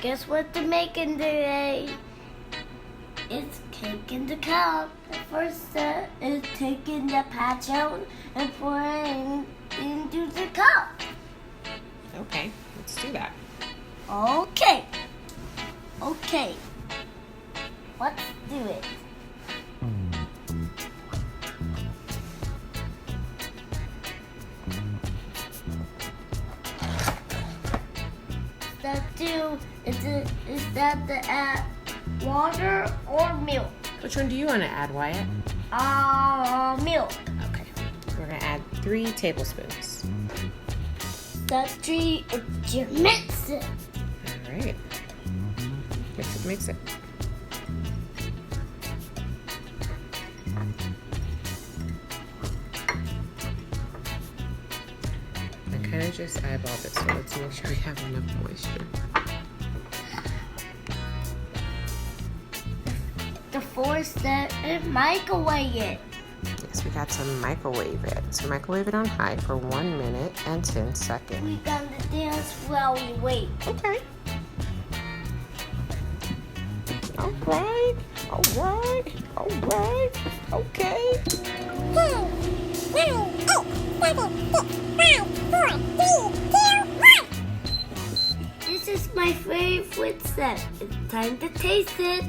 Guess what they're making today? It's cake in the cup. The first step is taking the patch out and pouring into the cup. Okay, let's do that. Okay. Let's do it. Is that the add water or milk? Which one do you want to add, Wyatt? Milk. Okay, we're going to add 3 tablespoons. That's 3. You mix it. All right. Mix it. I kind of just eyeballed it, so let's make sure we have enough moisture. The 4th step is microwave it. Yes, we got to microwave it. So microwave it on high for 1 minute and 10 seconds. We got to dance while we wait. Okay. All right. Okay. 2, 1, 8, 7, 6, 5, 4, 3, 2, 1. This is my favorite step. It's time to taste it.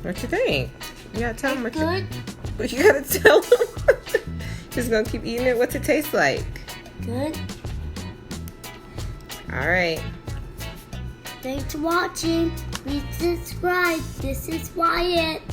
What you think? You gotta tell him It's what good. you gotta tell him. Just gonna keep eating it. What's it taste like? Good. All right. Thanks for watching. Please subscribe. This is Wyatt.